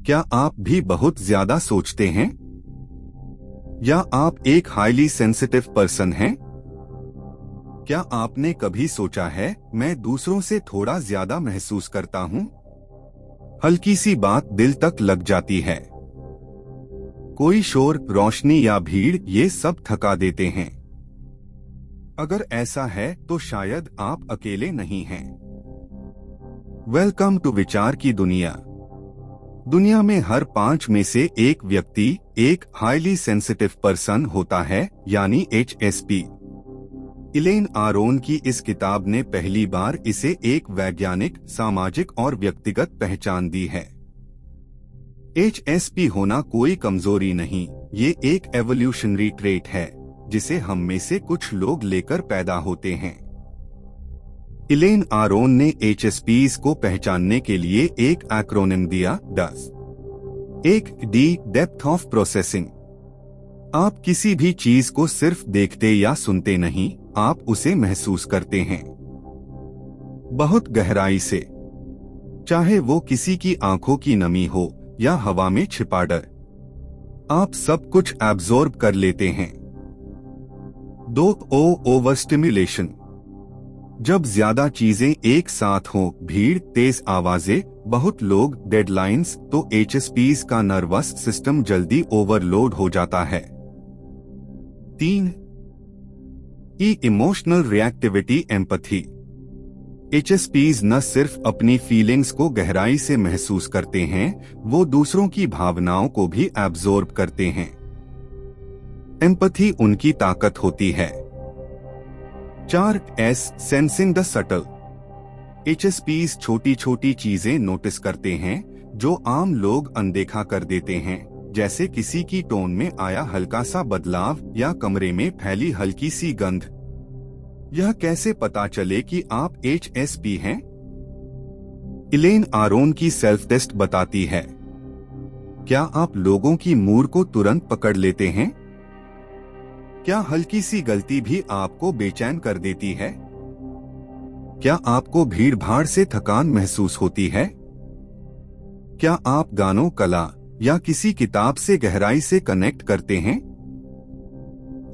क्या आप भी बहुत ज्यादा सोचते हैं? या आप एक हाईली सेंसिटिव पर्सन हैं? क्या आपने कभी सोचा है, मैं दूसरों से थोड़ा ज्यादा महसूस करता हूँ? हल्की सी बात दिल तक लग जाती है। कोई शोर, रोशनी या भीड़, ये सब थका देते हैं। अगर ऐसा है तो शायद आप अकेले नहीं हैं। वेलकम टू विचार की दुनिया। दुनिया में हर 5 में से एक व्यक्ति एक हाईली सेंसिटिव पर्सन होता है, यानी HSP। इलेन आरोन की इस किताब ने पहली बार इसे एक वैज्ञानिक, सामाजिक और व्यक्तिगत पहचान दी है। HSP होना कोई कमजोरी नहीं, ये एक एवोल्यूशनरी ट्रेट है जिसे हम में से कुछ लोग लेकर पैदा होते हैं। इलेन आरोन ने HSPs को पहचानने के लिए एक एक्रोनिम दिया, DES। एक D, डेप्थ ऑफ प्रोसेसिंग। आप किसी भी चीज को सिर्फ देखते या सुनते नहीं, आप उसे महसूस करते हैं बहुत गहराई से। चाहे वो किसी की आंखों की नमी हो या हवा में छिपा डर, आप सब कुछ एब्जॉर्ब कर लेते हैं। 2 O, ओवर स्टिम्युलेशन। जब ज्यादा चीजें एक साथ हों, भीड़, तेज आवाजें, बहुत लोग, डेडलाइंस, तो HSPs का नर्वस सिस्टम जल्दी ओवरलोड हो जाता है। 3 E, emotional reactivity, empathy. HSPs न सिर्फ अपनी फीलिंग्स को गहराई से महसूस करते हैं, वो दूसरों की भावनाओं को भी एब्जॉर्ब करते हैं। एम्पैथी उनकी ताकत होती है। 4 S, sensing the subtle. HSPs छोटी छोटी चीजें नोटिस करते हैं जो आम लोग अनदेखा कर देते हैं, जैसे किसी की टोन में आया हल्का सा बदलाव या कमरे में फैली हल्की सी गंध। यह कैसे पता चले कि आप HSP हैं? इलेन आरोन की सेल्फ टेस्ट बताती है। क्या आप लोगों की मूड को तुरंत पकड़ लेते हैं? क्या हल्की सी गलती भी आपको बेचैन कर देती है? क्या आपको भीड़ भाड़ से थकान महसूस होती है? क्या आप गानों, कला या किसी किताब से गहराई से कनेक्ट करते हैं?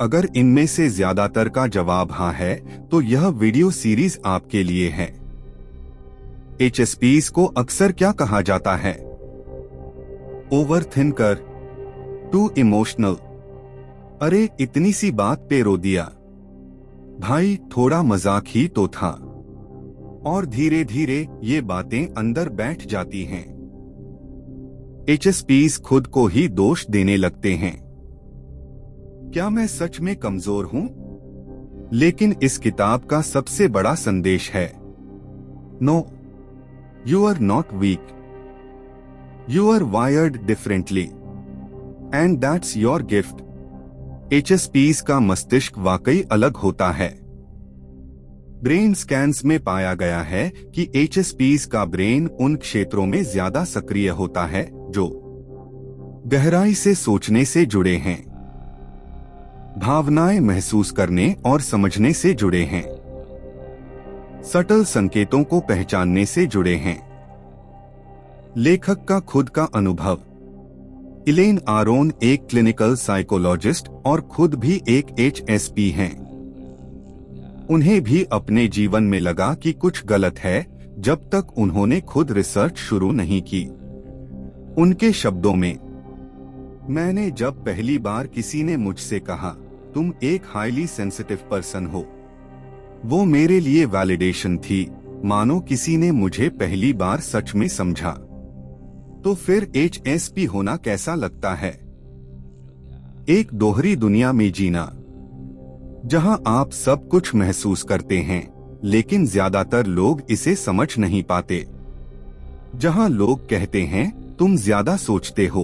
अगर इनमें से ज्यादातर का जवाब हाँ है, तो यह वीडियो सीरीज आपके लिए है। HSPs को अक्सर क्या कहा जाता है? Over thinker, too emotional. अरे इतनी सी बात पे रो दिया भाई, थोड़ा मजाक ही तो था। और धीरे धीरे ये बातें अंदर बैठ जाती हैं। HSPs खुद को ही दोष देने लगते हैं। क्या मैं सच में कमजोर हूं? लेकिन इस किताब का सबसे बड़ा संदेश है, no, you are not weak, you are wired differently and that's your gift. HSPs का मस्तिष्क वाकई अलग होता है। ब्रेन स्कैन्स में पाया गया है कि HSPs का ब्रेन उन क्षेत्रों में ज्यादा सक्रिय होता है जो गहराई से सोचने से जुड़े हैं, भावनाएं महसूस करने और समझने से जुड़े हैं, सटल संकेतों को पहचानने से जुड़े हैं। लेखक का खुद का अनुभव। इलेन आरोन एक क्लिनिकल साइकोलॉजिस्ट और खुद भी एक HSP हैं। उन्हें भी अपने जीवन में लगा कि कुछ गलत है जब तक उन्होंने खुद रिसर्च शुरू नहीं की। उनके शब्दों में, मैंने जब पहली बार किसी ने मुझसे कहा तुम एक हाईली सेंसिटिव पर्सन हो, वो मेरे लिए वैलिडेशन थी, मानो किसी ने मुझे पहली बार सच में समझा। तो फिर HSP होना कैसा लगता है? एक दोहरी दुनिया में जीना, जहां आप सब कुछ महसूस करते हैं लेकिन ज्यादातर लोग इसे समझ नहीं पाते। जहां लोग कहते हैं तुम ज्यादा सोचते हो,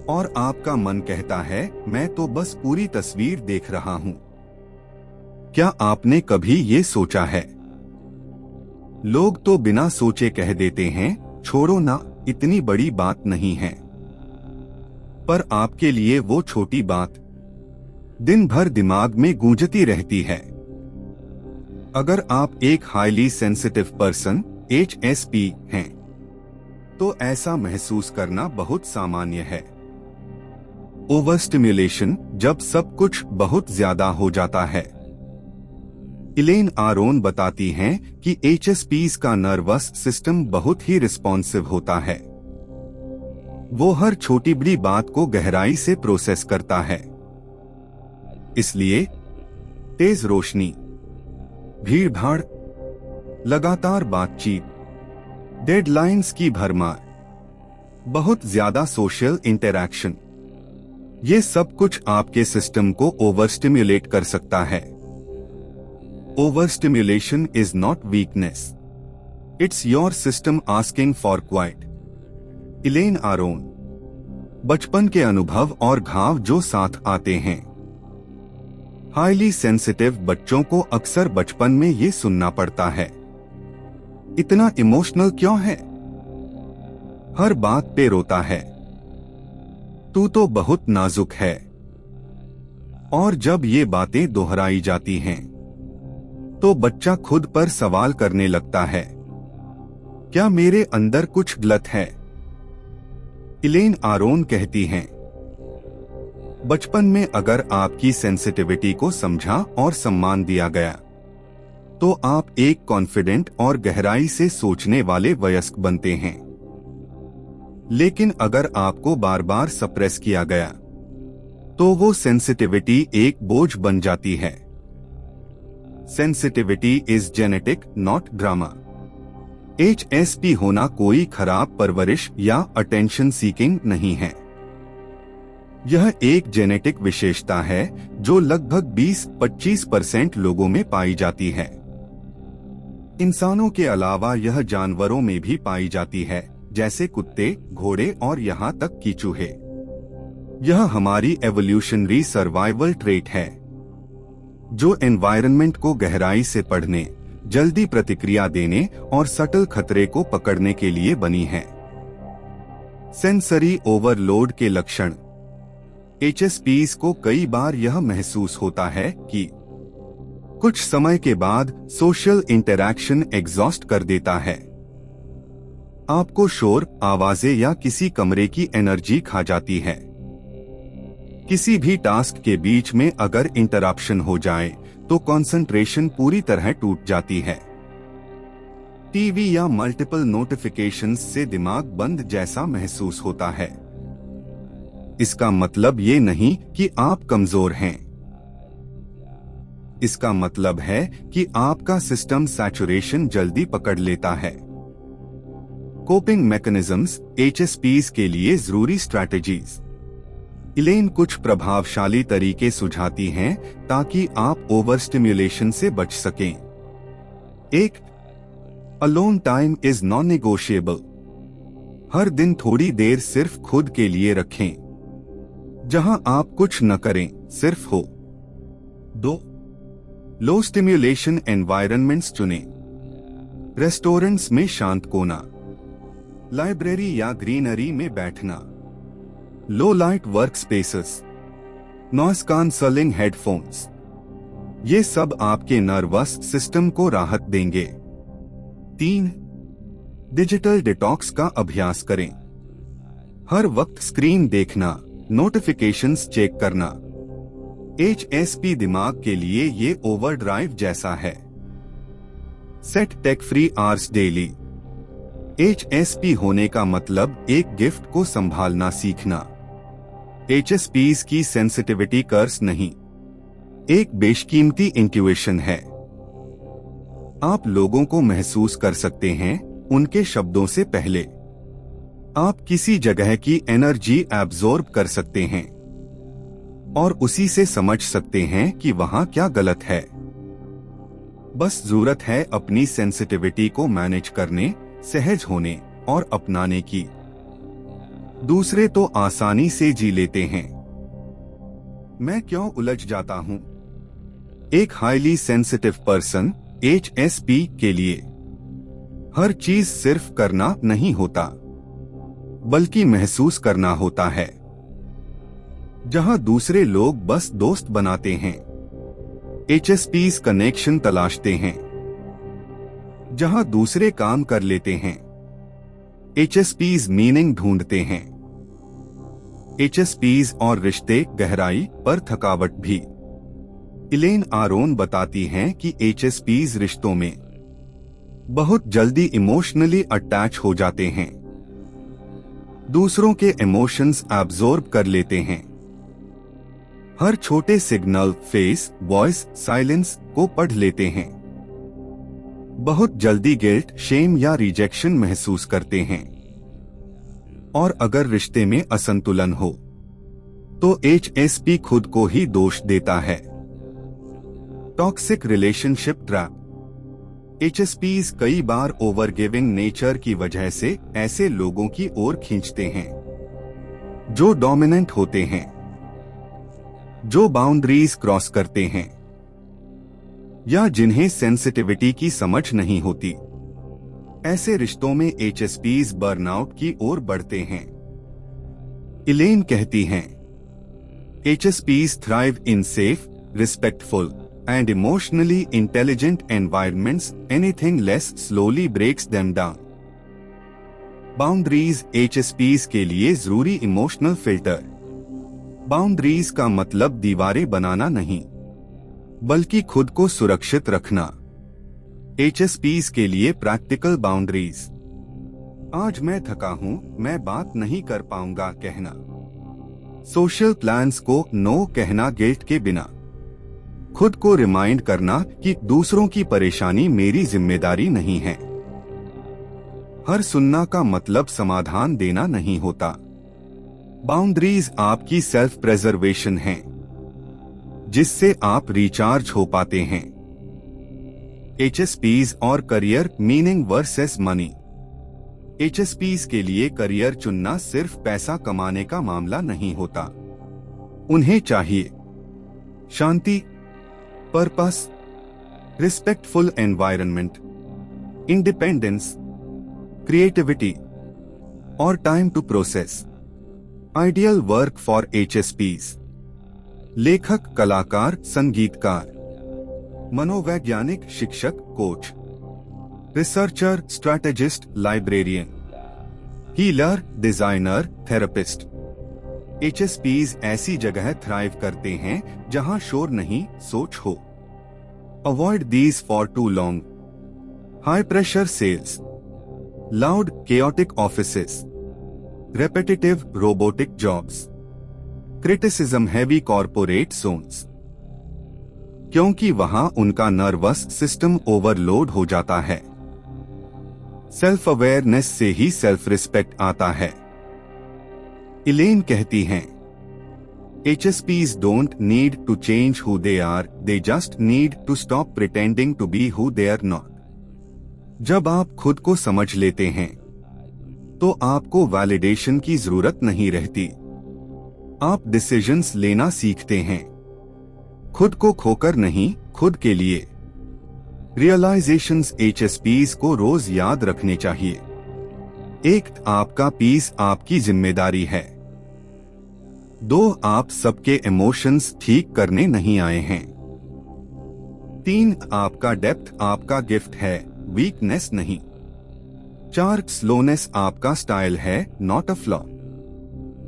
और आपका मन कहता है मैं तो बस पूरी तस्वीर देख रहा हूं। क्या आपने कभी ये सोचा है? लोग तो बिना सोचे कह देते हैं छोड़ो ना, इतनी बड़ी बात नहीं है। पर आपके लिए वो छोटी बात दिन भर दिमाग में गूंजती रहती है। अगर आप एक हाईली सेंसिटिव पर्सन HSP हैं, तो ऐसा महसूस करना बहुत सामान्य है। ओवर स्टिम्युलेशन, जब सब कुछ बहुत ज्यादा हो जाता है। इलेन आरोन बताती हैं कि HSPs का नर्वस सिस्टम बहुत ही रिस्पॉन्सिव होता है। वो हर छोटी बड़ी बात को गहराई से प्रोसेस करता है। इसलिए तेज रोशनी, भीड़ भाड़, लगातार बातचीत, डेडलाइंस की भरमार, बहुत ज्यादा सोशल इंटरैक्शन, ये सब कुछ आपके सिस्टम को ओवर स्टिम्युलेट कर सकता है। Over stimulation is not weakness, it's your system asking for quiet. Elaine Aron. बचपन के अनुभव और घाव जो साथ आते हैं। हाईली सेंसिटिव बच्चों को अक्सर बचपन में ये सुनना पड़ता है, इतना इमोशनल क्यों है, हर बात पे रोता है, तू तो बहुत नाजुक है। और जब ये बातें दोहराई जाती हैं, तो बच्चा खुद पर सवाल करने लगता है, क्या मेरे अंदर कुछ गलत है? इलेन आरोन कहती हैं, बचपन में अगर आपकी सेंसिटिविटी को समझा और सम्मान दिया गया, तो आप एक कॉन्फिडेंट और गहराई से सोचने वाले वयस्क बनते हैं। लेकिन अगर आपको बार बार सप्रेस किया गया, तो वो सेंसिटिविटी एक बोझ बन जाती है। Sensitivity is genetic, not drama. HSP होना कोई खराब परवरिश या अटेंशन सीकिंग नहीं है। यह एक जेनेटिक विशेषता है जो लगभग 20-25% लोगों में पाई जाती है। इंसानों के अलावा यह जानवरों में भी पाई जाती है, जैसे कुत्ते, घोड़े और यहाँ तक कि चूहे। यह हमारी एवोल्यूशनरी सर्वाइवल ट्रेट है, जो एनवायरनमेंट को गहराई से पढ़ने, जल्दी प्रतिक्रिया देने और सटल खतरे को पकड़ने के लिए बनी है। सेंसरी ओवरलोड के लक्षण। HSPs को कई बार यह महसूस होता है कि कुछ समय के बाद सोशल इंटरैक्शन एग्जॉस्ट कर देता है। आपको शोर, आवाजें या किसी कमरे की एनर्जी खा जाती है। किसी भी टास्क के बीच में अगर इंटरप्शन हो जाए, तो कंसंट्रेशन पूरी तरह टूट जाती है। टीवी या मल्टीपल नोटिफिकेशंस से दिमाग बंद जैसा महसूस होता है। इसका मतलब ये नहीं कि आप कमजोर हैं। इसका मतलब है कि आपका सिस्टम सैचुरेशन जल्दी पकड़ लेता है। कोपिंग मैकेनिज्म्स, HSPs के लिए जरूरी स्ट्रैटेजीज। इलेन कुछ प्रभावशाली तरीके सुझाती हैं ताकि आप ओवर स्टिम्युलेशन से बच सकें। 1. Alone time is non negotiable. हर दिन थोड़ी देर सिर्फ खुद के लिए रखें, जहां आप कुछ न करें, सिर्फ हो। 2. लो स्टिम्युलेशन एनवायरनमेंट्स चुनें। रेस्टोरेंट्स में शांत कोना, लाइब्रेरी या ग्रीनरी में बैठना, लो light work spaces, noise cancelling headphones, ये सब आपके नर्वस सिस्टम को राहत देंगे। 3. डिजिटल डिटॉक्स का अभ्यास करें। हर वक्त स्क्रीन देखना, नोटिफिकेशंस चेक करना। HSP दिमाग के लिए ये ओवरड्राइव जैसा है। Set take free hours daily. HSP होने का मतलब एक गिफ्ट को संभालना सीखना। HSPs की सेंसिटिविटी कर्स नहीं, एक बेशकीमती इंट्यूशन है। आप लोगों को महसूस कर सकते हैं उनके शब्दों से पहले। आप किसी जगह की एनर्जी एब्जॉर्ब कर सकते हैं और उसी से समझ सकते हैं कि वहां क्या गलत है। बस जरूरत है अपनी सेंसिटिविटी को मैनेज करने, सहज होने और अपनाने की। दूसरे तो आसानी से जी लेते हैं। मैं क्यों उलझ जाता हूं? एक हाईली सेंसिटिव पर्सन, HSP के लिए हर चीज सिर्फ करना नहीं होता, बल्कि महसूस करना होता है। जहां दूसरे लोग बस दोस्त बनाते हैं, HSPs कनेक्शन तलाशते हैं। जहां दूसरे काम कर लेते हैं, HSPs मीनिंग ढूंढते हैं। HSPs और रिश्ते गहराई पर थकावट भी। इलेन आरोन बताती हैं कि HSPs रिश्तों में बहुत जल्दी इमोशनली अटैच हो जाते हैं, दूसरों के इमोशंस एब्जॉर्ब कर लेते हैं, हर छोटे सिग्नल, फेस, वॉइस, साइलेंस को पढ़ लेते हैं, बहुत जल्दी गिल्ट, शेम या रिजेक्शन महसूस करते हैं, और अगर रिश्ते में असंतुलन हो तो HSP खुद को ही दोष देता है। Toxic relationship trap. HSPs कई बार ओवर गिविंग नेचर की वजह से ऐसे लोगों की ओर खींचते हैं जो डोमिनेंट होते हैं, जो बाउंड्रीज क्रॉस करते हैं, या जिन्हें सेंसिटिविटी की समझ नहीं होती। ऐसे रिश्तों में HSPs बर्नआउट की ओर बढ़ते हैं। इलेन कहती हैं, HSPs thrive in safe, respectful, and emotionally intelligent environments. Anything less slowly breaks them down. Boundaries HSPs के लिए जरूरी इमोशनल फिल्टर। बाउंड्रीज का मतलब दीवारें बनाना नहीं, बल्कि खुद को सुरक्षित रखना। HSPs के लिए प्रैक्टिकल बाउंड्रीज। आज मैं थका हूं, मैं बात नहीं कर पाऊंगा कहना। सोशल प्लान्स को नो कहना गिल्ट के बिना। खुद को रिमाइंड करना कि दूसरों की परेशानी मेरी जिम्मेदारी नहीं है। हर सुनना का मतलब समाधान देना नहीं होता। बाउंड्रीज आपकी सेल्फ प्रेजर्वेशन है, जिससे आप रिचार्ज हो पाते हैं। HSPs और career meaning versus money. HSPs के लिए करियर चुनना सिर्फ पैसा कमाने का मामला नहीं होता। उन्हें चाहिए शांति, purpose, respectful environment, independence, creativity और time to process. Ideal work for HSPs। लेखक, कलाकार, संगीतकार, मनोवैज्ञानिक, शिक्षक, coach, researcher, strategist, librarian, healer, designer, therapist. HSPs ऐसी जगह थ्राइव करते हैं जहां शोर नहीं, सोच हो। Avoid these for too long. High pressure sales, loud chaotic offices, repetitive robotic jobs, criticism heavy corporate zones, क्योंकि वहां उनका नर्वस सिस्टम ओवरलोड हो जाता है। सेल्फ अवेयरनेस से ही सेल्फ रिस्पेक्ट आता है। इलेन कहती हैं, HSPs don't need to change who they are, they just need to stop pretending to be who they are not. जब आप खुद को समझ लेते हैं, तो आपको वैलिडेशन की जरूरत नहीं रहती। आप डिसीजंस लेना सीखते हैं, खुद को खोकर नहीं, खुद के लिए। रियलाइजेशंस HSPs को रोज याद रखने चाहिए। 1. आपका पीस आपकी जिम्मेदारी है। 2. आप सबके इमोशंस ठीक करने नहीं आए हैं। 3. आपका डेप्थ आपका गिफ्ट है, वीकनेस नहीं। 4. स्लोनेस आपका स्टाइल है, not a flaw.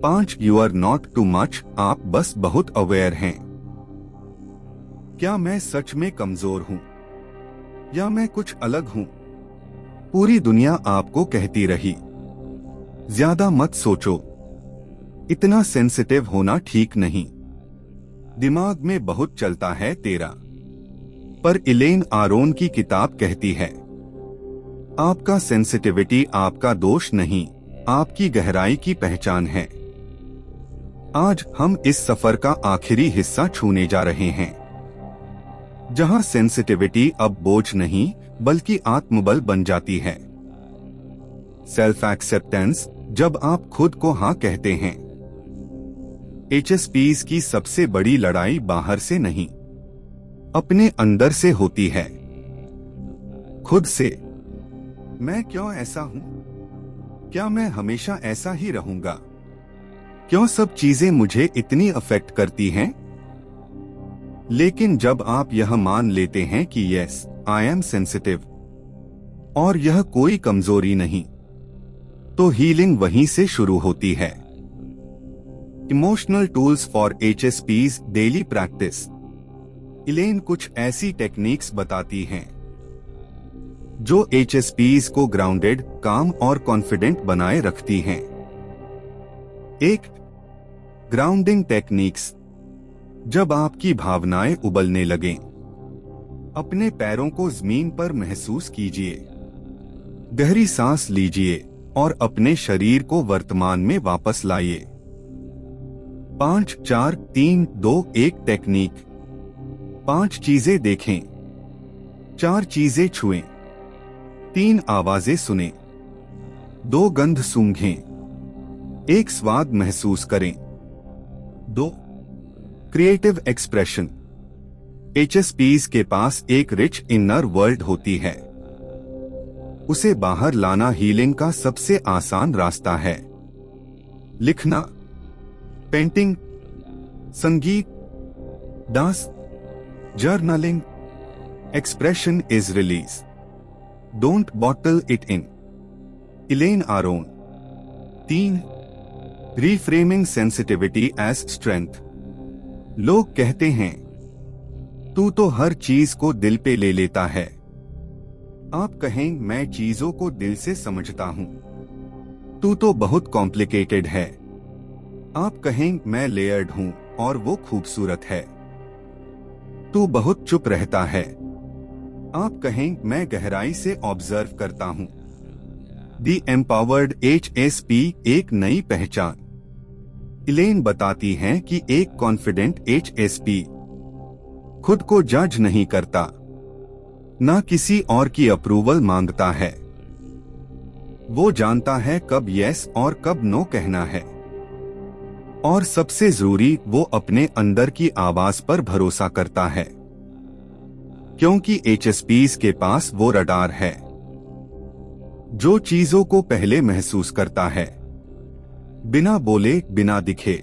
5. You are not too much, आप बस बहुत अवेयर हैं। क्या मैं सच में कमजोर हूं या मैं कुछ अलग हूं? पूरी दुनिया आपको कहती रही, ज्यादा मत सोचो, इतना सेंसिटिव होना ठीक नहीं, दिमाग में बहुत चलता है तेरा। पर इलेन आरोन की किताब कहती है, आपका सेंसिटिविटी आपका दोष नहीं, आपकी गहराई की पहचान है। आज हम इस सफर का आखिरी हिस्सा छूने जा रहे हैं, जहां सेंसिटिविटी अब बोझ नहीं बल्कि आत्मबल बन जाती है। सेल्फ एक्सेप्टेंस, जब आप खुद को हाँ कहते हैं। HSPs की सबसे बड़ी लड़ाई बाहर से नहीं, अपने अंदर से होती है। खुद से, मैं क्यों ऐसा हूं? क्या मैं हमेशा ऐसा ही रहूंगा? क्यों सब चीजें मुझे इतनी अफेक्ट करती हैं? लेकिन जब आप यह मान लेते हैं कि यस, आई एम सेंसिटिव, और यह कोई कमजोरी नहीं, तो हीलिंग वहीं से शुरू होती है। Emotional tools for HSP's daily practice. Elaine कुछ ऐसी टेक्निक्स बताती हैं जो HSP's को ग्राउंडेड, काम और कॉन्फिडेंट बनाए रखती हैं। 1. Grounding techniques. जब आपकी भावनाएं उबलने लगें, अपने पैरों को जमीन पर महसूस कीजिए। गहरी सांस लीजिए और अपने शरीर को वर्तमान में वापस लाइए। 5 4 3 2 1 टेक्निक। 5 चीजें देखें, 4 चीजें छुएं, 3 आवाजें सुनें, 2 गंध सूंघें, 1 स्वाद महसूस करें। 2. Creative expression. HSP's के पास एक रिच इनर वर्ल्ड होती है। उसे बाहर लाना हीलिंग का सबसे आसान रास्ता है। लिखना, पेंटिंग, संगीत, dance, journaling. Expression is release, don't bottle it in. Elaine Aron. 3. Reframing sensitivity as strength. लोग कहते हैं, तू तो हर चीज को दिल पे ले लेता है। आप कहें, मैं चीजों को दिल से समझता हूं। तू तो बहुत कॉम्प्लिकेटेड है। आप कहें, मैं लेयर्ड हूं और वो खूबसूरत है। तू बहुत चुप रहता है। आप कहें, मैं गहराई से ऑब्जर्व करता हूं। दी एम्पावर्ड HSP एक नई पहचान। इलेन बताती हैं कि एक कॉन्फिडेंट HSP खुद को जज नहीं करता, ना किसी और की अप्रूवल मांगता है। वो जानता है कब यस और कब नो कहना है। और सबसे जरूरी, वो अपने अंदर की आवाज पर भरोसा करता है, क्योंकि HSP's के पास वो रडार है जो चीजों को पहले महसूस करता है, बिना बोले, बिना दिखे।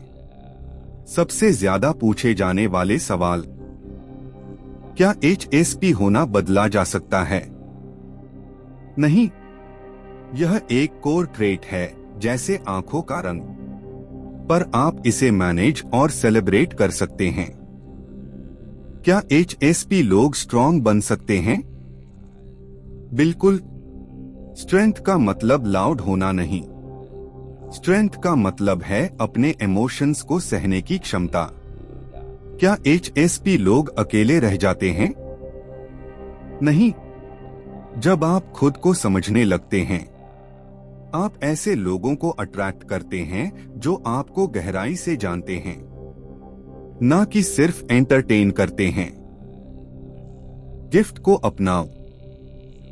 सबसे ज्यादा पूछे जाने वाले सवाल, क्या HSP होना बदला जा सकता है? नहीं, यह एक कोर ट्रेट है, जैसे आंखों का रंग, पर आप इसे मैनेज और सेलिब्रेट कर सकते हैं। क्या HSP लोग स्ट्रॉन्ग बन सकते हैं? बिल्कुल। स्ट्रेंथ का मतलब लाउड होना नहीं। स्ट्रेंथ का मतलब है अपने इमोशंस को सहने की क्षमता। क्या HSP लोग अकेले रह जाते हैं? नहीं। जब आप खुद को समझने लगते हैं, आप ऐसे लोगों को अट्रैक्ट करते हैं जो आपको गहराई से जानते हैं, ना कि सिर्फ एंटरटेन करते हैं। गिफ्ट को अपनाओ।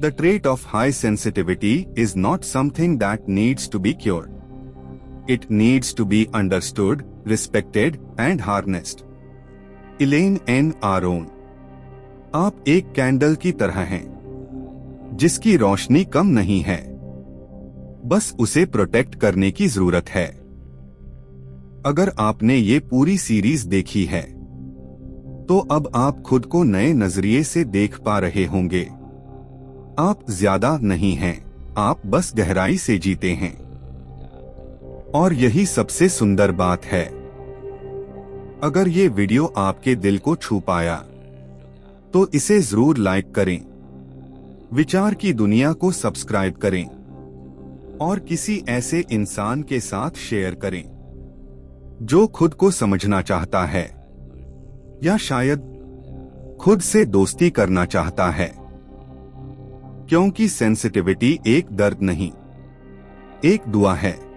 The trait of high sensitivity is not something that needs to be cured. It needs to be understood, respected, and harnessed. इलेन N. Aron. आप एक कैंडल की तरह हैं, जिसकी रोशनी कम नहीं है, बस उसे प्रोटेक्ट करने की जरूरत है। अगर आपने ये पूरी सीरीज देखी है, तो अब आप खुद को नए नजरिए से देख पा रहे होंगे। आप ज्यादा नहीं हैं, आप बस गहराई से जीते हैं। और यही सबसे सुंदर बात है। अगर ये वीडियो आपके दिल को छू पाया, तो इसे जरूर लाइक करें, विचार की दुनिया को सब्सक्राइब करें और किसी ऐसे इंसान के साथ शेयर करें जो खुद को समझना चाहता है, या शायद खुद से दोस्ती करना चाहता है। क्योंकि सेंसिटिविटी एक दर्द नहीं, एक दुआ है।